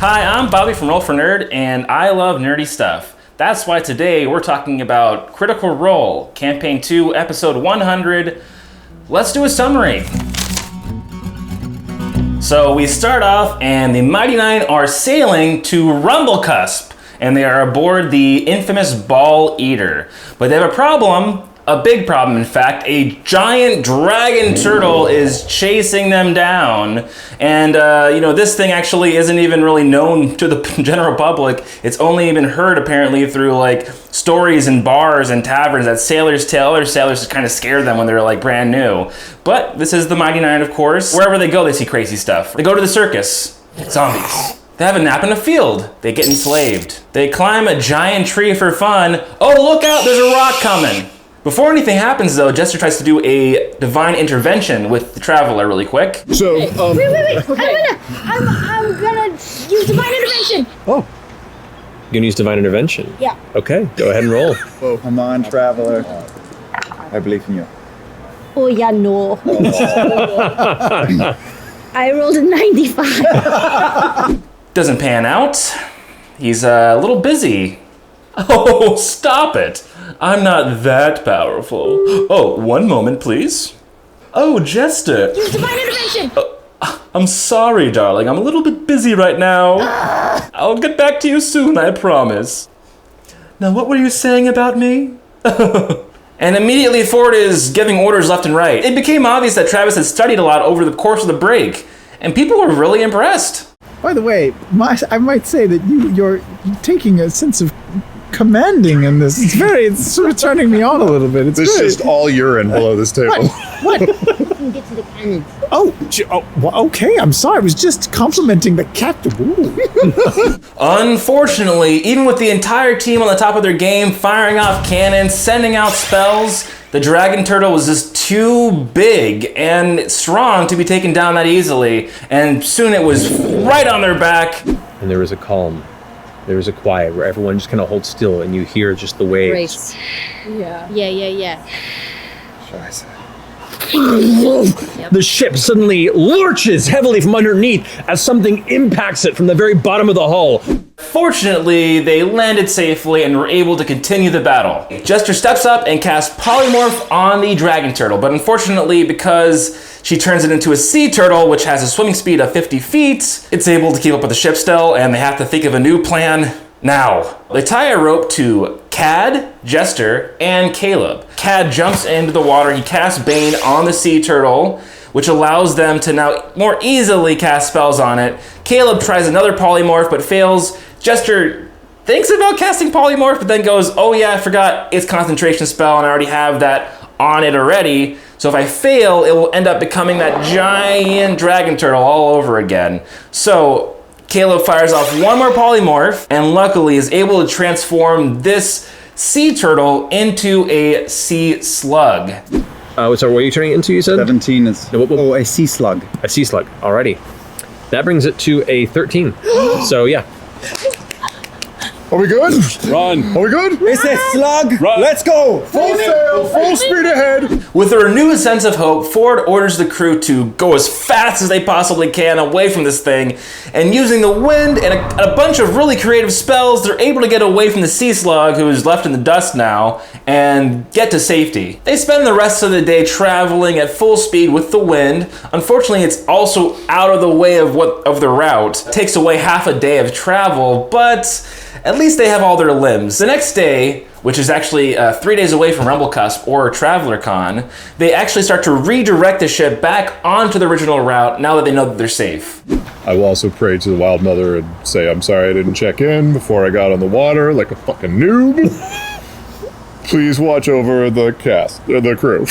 Hi, I'm Bobby from Roll for Nerd, and I love nerdy stuff. That's why today we're talking about Critical Role, Campaign 2, Episode 100. Let's do a summary. So we start off, and the Mighty Nine are sailing to Rumblecusp, and they are aboard the infamous Ball Eater. But they have a problem. A big problem, in fact. A giant dragon turtle is chasing them down. And, this thing actually isn't even really known to the general public. It's only been heard, apparently, through, stories in bars and taverns that sailors tell other sailors to kind of scare them when they're, brand new. But this is the Mighty Nine, of course. Wherever they go, they see crazy stuff. They go to the circus. Zombies. They have a nap in a field. They get enslaved. They climb a giant tree for fun. Oh, look out, there's a rock coming. Before anything happens, though, Jester tries to do a divine intervention with the Traveler really quick. So, wait. Okay. I'm gonna use divine intervention. Oh. You're gonna use divine intervention? Yeah. Okay, go ahead and roll. Whoa, come on, Traveler. I believe in you. Oh, yeah, no. I rolled a 95. Doesn't pan out. He's a little busy. Oh, stop it. I'm not that powerful. Oh, one moment, please. Oh, Jester. Use divine intervention. I'm sorry, darling. I'm a little bit busy right now. I'll get back to you soon, I promise. Now, what were you saying about me? And immediately Ford is giving orders left and right. It became obvious that Travis had studied a lot over the course of the break, and people were really impressed. By the way, I might say that you're taking a sense of commanding in this. It's sort of turning me on a little bit. There's just all urine below this table. What? You can get to the cannons. Okay, I'm sorry. I was just complimenting the captain. Unfortunately, even with the entire team on the top of their game, firing off cannons, sending out spells, the dragon turtle was just too big and strong to be taken down that easily, and soon it was right on their back. And there was a calm. There was a quiet where everyone just kind of holds still and you hear just the waves. Yeah. Scheiße. The ship suddenly lurches heavily from underneath as something impacts it from the very bottom of the hull. Fortunately, they landed safely and were able to continue the battle. Jester steps up and casts Polymorph on the dragon turtle, but unfortunately, because she turns it into a sea turtle, which has a swimming speed of 50 feet, it's able to keep up with the ship still, and they have to think of a new plan now. They tie a rope to Cad, Jester, and Caleb. Cad jumps into the water. He casts Bane on the sea turtle, which allows them to now more easily cast spells on it. Caleb tries another polymorph, but fails. Jester thinks about casting polymorph, but then goes, oh yeah, I forgot it's concentration spell, and I already have that on it already. So if I fail, it will end up becoming that giant dragon turtle all over again. So Caleb fires off one more polymorph, and luckily is able to transform this sea turtle into a sea slug. So what are you turning it into, you said? 17 is... No, a sea slug. A sea slug, alrighty. That brings it to a 13. So yeah. Are we good? Run. Are we good? It's a slug. Run. Let's go. Full sail, full speed ahead. With a renewed sense of hope, Ford orders the crew to go as fast as they possibly can away from this thing, and using the wind and a bunch of really creative spells, they're able to get away from the sea slug, who is left in the dust now, and get to safety. They spend the rest of the day traveling at full speed with the wind. Unfortunately, it's also out of the way of the route. It takes away half a day of travel, but at least they have all their limbs. The next day, which is actually 3 days away from Rumblecusp or TravelerCon, they actually start to redirect the ship back onto the original route now that they know that they're safe. I will also pray to the Wild Mother and say I'm sorry I didn't check in before I got on the water like a fucking noob. Please watch over the cast, the crew.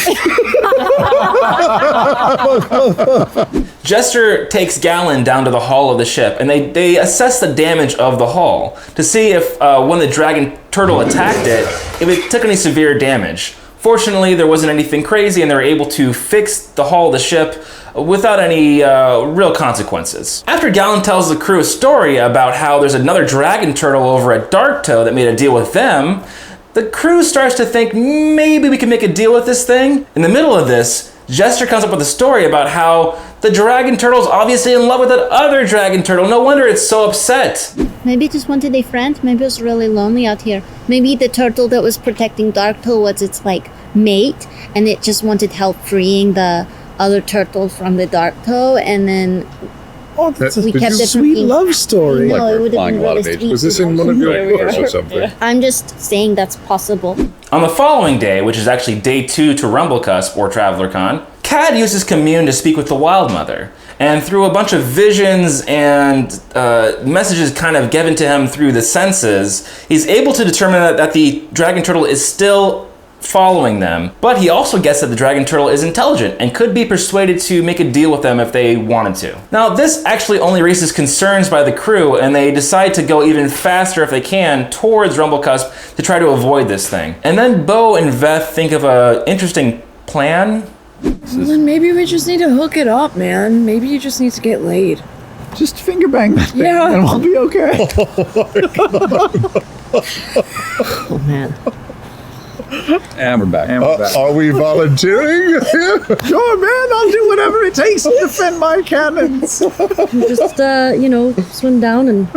Jester takes Gallon down to the hull of the ship, and they assess the damage of the hull to see if when the dragon turtle attacked it, if it took any severe damage. Fortunately, there wasn't anything crazy, and they were able to fix the hull of the ship without any real consequences. After Gallon tells the crew a story about how there's another dragon turtle over at Darktoe that made a deal with them, the crew starts to think maybe we can make a deal with this thing. In the middle of this, Jester comes up with a story about how the dragon turtle's obviously in love with that other dragon turtle. No wonder it's so upset. Maybe it just wanted a friend. Maybe it was really lonely out here. Maybe the turtle that was protecting Darktoe was its like mate, and it just wanted help freeing the other turtle from the Darktoe, and then Oh, that's we a kept it sweet from love story. No, Like it we're would have applying been a lot really of age. sweet. Was this in one of your books or something? I'm just saying that's possible. On the following day, which is actually day 2 to Rumblecusp or TravelerCon, Cad uses Commune to speak with the Wild Mother. And through a bunch of visions and messages kind of given to him through the senses, he's able to determine that the dragon turtle is still following them. But he also gets that the dragon turtle is intelligent and could be persuaded to make a deal with them if they wanted to. Now, this actually only raises concerns by the crew, and they decide to go even faster if they can towards Rumblecusp to try to avoid this thing. And then Bo and Veth think of an interesting plan. Well, then maybe we just need to hook it up, man. Maybe you just need to get laid. Just finger bang that thing, Yeah. and we'll be okay. Oh, man. And we're back. And we're back. Are we volunteering? Sure, man, I'll do whatever it takes to defend my cannons. Just, swim down and...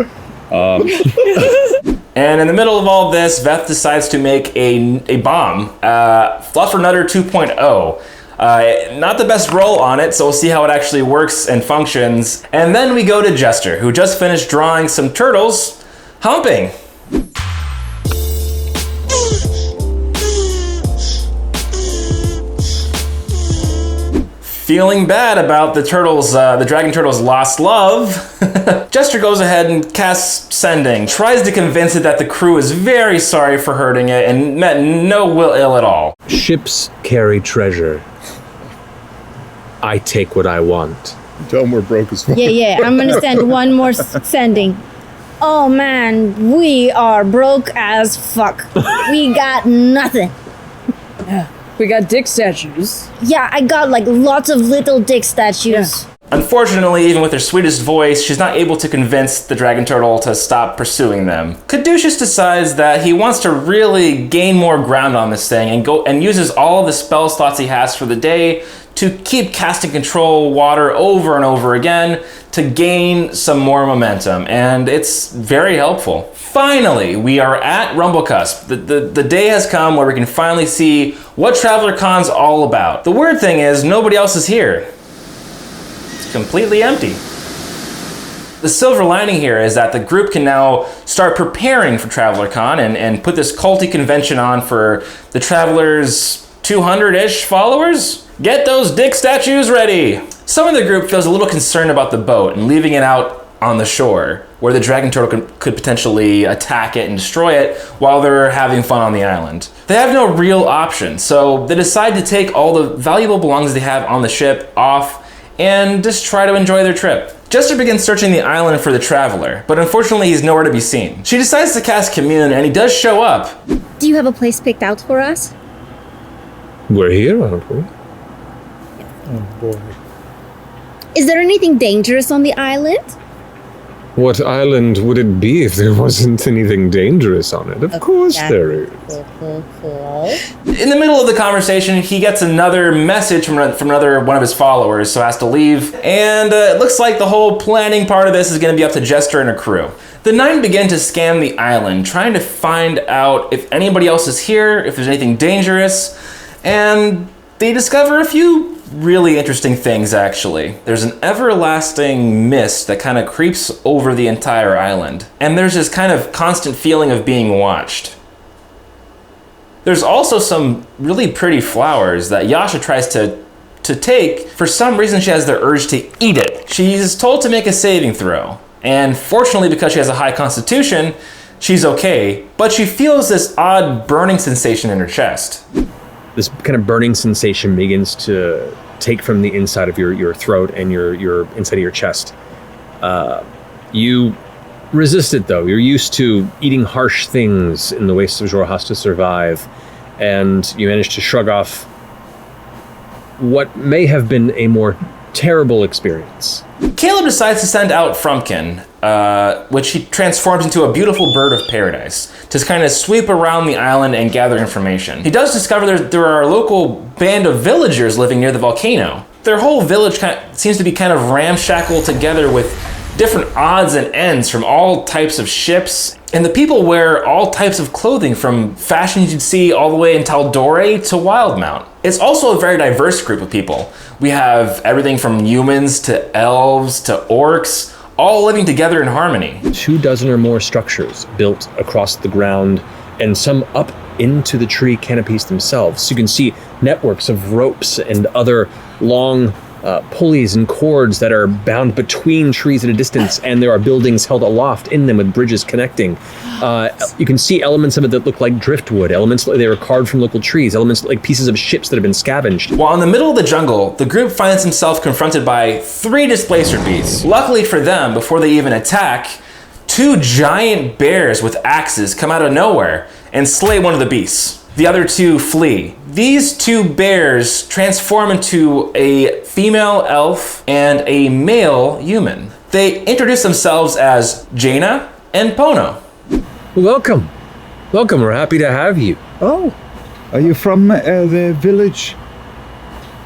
And in the middle of all this, Veth decides to make a bomb, Fluffernutter 2.0. Not the best roll on it, so we'll see how it actually works and functions. And then we go to Jester, who just finished drawing some turtles humping. Feeling bad about the dragon turtle's lost love, Jester goes ahead and casts Sending, tries to convince it that the crew is very sorry for hurting it and meant no ill at all. Ships carry treasure. I take what I want. Tell them we're broke as fuck. Yeah, I'm gonna send one more sending. Oh man, we are broke as fuck. We got nothing. We got dick statues. Yeah, I got like lots of little dick statues. Unfortunately, even with her sweetest voice, she's not able to convince the dragon turtle to stop pursuing them. Caduceus decides that he wants to really gain more ground on this thing and uses all of the spell slots he has for the day to keep casting control water over and over again to gain some more momentum, and it's very helpful. Finally, we are at Rumblecusp. The day has come where we can finally see what TravelerCon's all about. The weird thing is, nobody else is here. It's completely empty. The silver lining here is that the group can now start preparing for TravelerCon and put this culty convention on for the Travelers' 200-ish followers. Get those dick statues ready! Some of the group feels a little concerned about the boat and leaving it out on the shore, where the dragon turtle could potentially attack it and destroy it while they're having fun on the island. They have no real option, so they decide to take all the valuable belongings they have on the ship off and just try to enjoy their trip. Jester begins searching the island for the traveler, but unfortunately he's nowhere to be seen. She decides to cast Commune, and he does show up. Do you have a place picked out for us? We're here, aren't we? Oh boy. Is there anything dangerous on the island? What island would it be if there wasn't anything dangerous on it? Of course there is. In the middle of the conversation, he gets another message from another one of his followers, so has to leave. And it looks like the whole planning part of this is going to be up to Jester and her crew. The 9 begin to scan the island, trying to find out if anybody else is here, if there's anything dangerous, and they discover a few really interesting things, actually. There's an everlasting mist that kind of creeps over the entire island, and there's this kind of constant feeling of being watched. There's also some really pretty flowers that Yasha tries to take. For some reason, she has the urge to eat it. She's told to make a saving throw, and fortunately, because she has a high constitution, she's okay, but she feels this odd burning sensation in her chest. This kind of burning sensation begins to take from the inside of your throat and your inside of your chest. You resist it though. You're used to eating harsh things in the wastes of Xhorhas to survive, and you manage to shrug off what may have been a more terrible experience. Caleb decides to send out Frumpkin, which he transforms into a beautiful bird of paradise, to kind of sweep around the island and gather information. He does discover there are a local band of villagers living near the volcano. Their whole village seems to be kind of ramshackled together with different odds and ends from all types of ships, and the people wear all types of clothing from fashion you'd see all the way in Tal'Dorei to Wildmount. It's also a very diverse group of people. We have everything from humans to elves to orcs, all living together in harmony. 24 or more structures built across the ground, and some up into the tree canopies themselves. So you can see networks of ropes and other long pulleys and cords that are bound between trees at a distance, and there are buildings held aloft in them with bridges connecting. You can see elements of it that look like driftwood, elements they were carved from local trees, elements like pieces of ships that have been scavenged. While in the middle of the jungle, the group finds himself confronted by 3 displacer beasts. Luckily for them, before they even attack, 2 giant bears with axes come out of nowhere and slay one of the beasts. The other 2 flee. These 2 bears transform into a female elf and a male human. They introduce themselves as Jaina and Pono. Welcome. Welcome, we're happy to have you. Oh, are you from the village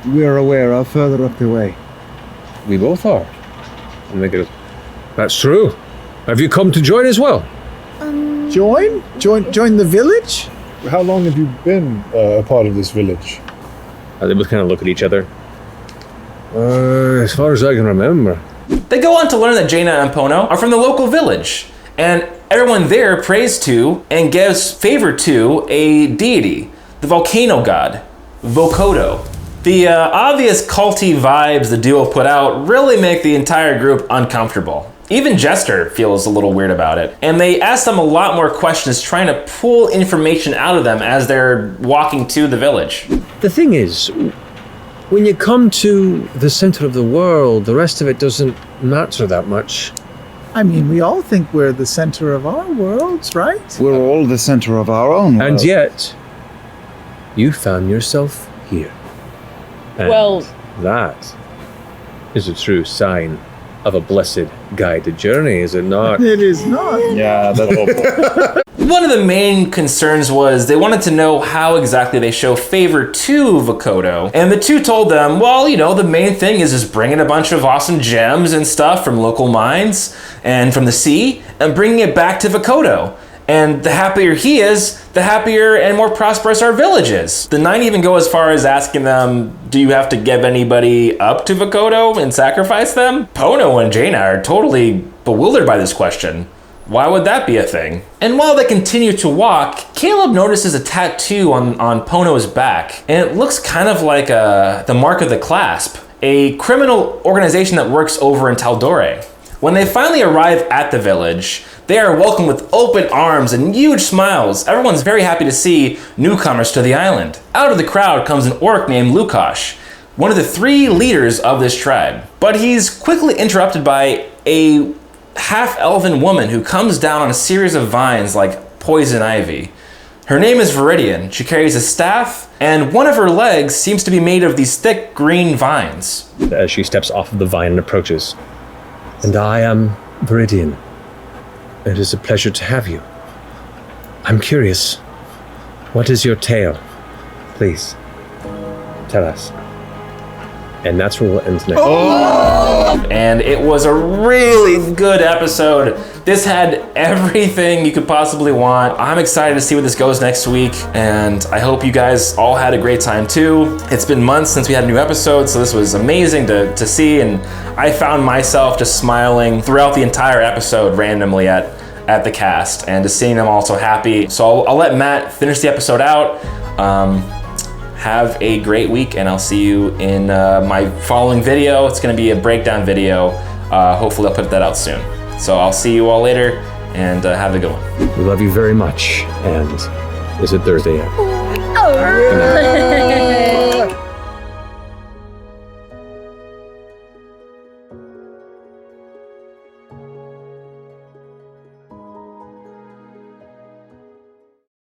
we're aware of further up the way? We both are. And they go, that's true. Have you come to join as well? Join the village? How long have you been a part of this village? They both kind of look at each other. As far as I can remember. They go on to learn that Jaina and Pono are from the local village, and everyone there prays to and gives favor to a deity, the volcano god, Vokodo. The obvious culty vibes the duo put out really make the entire group uncomfortable. Even Jester feels a little weird about it, and they ask them a lot more questions, trying to pull information out of them as they're walking to the village. The thing is, when you come to the center of the world, the rest of it doesn't matter that much. I mean, we all think we're the center of our worlds, right? We're all the center of our own world. And yet, you found yourself here. And Well- that is a true sign of a blessed guided journey, is it not? It is not. Yeah, that's One of the main concerns was they wanted to know how exactly they show favor to Vokodo, and the 2 told them, well, you know, the main thing is just bringing a bunch of awesome gems and stuff from local mines and from the sea, and bringing it back to Vokodo. And the happier he is, the happier and more prosperous our village is. The 9 even go as far as asking them, do you have to give anybody up to Vokodo and sacrifice them? Pono and Jaina are totally bewildered by this question. Why would that be a thing? And while they continue to walk, Caleb notices a tattoo on Pono's back, and it looks kind of like the mark of the Clasp, a criminal organization that works over in Tal'Dorei. When they finally arrive at the village, they are welcomed with open arms and huge smiles. Everyone's very happy to see newcomers to the island. Out of the crowd comes an orc named Lukash, one of the 3 leaders of this tribe. But he's quickly interrupted by a half-elven woman who comes down on a series of vines like poison ivy. Her name is Viridian. She carries a staff, and one of her legs seems to be made of these thick green vines. As she steps off of the vine and approaches. And I am Viridian. It is a pleasure to have you. I'm curious. What is your tale? Please, tell us. And that's where we'll end tonight. And it was a really good episode. This had everything you could possibly want. I'm excited to see where this goes next week, and I hope you guys all had a great time too. It's been months since we had a new episode, so this was amazing to see, and I found myself just smiling throughout the entire episode randomly at the cast, and just seeing them all so happy. So I'll let Matt finish the episode out. Have a great week, and I'll see you in my following video. It's gonna be a breakdown video. Hopefully I'll put that out soon. So I'll see you all later, and have a good one. We love you very much. And is it Thursday yet?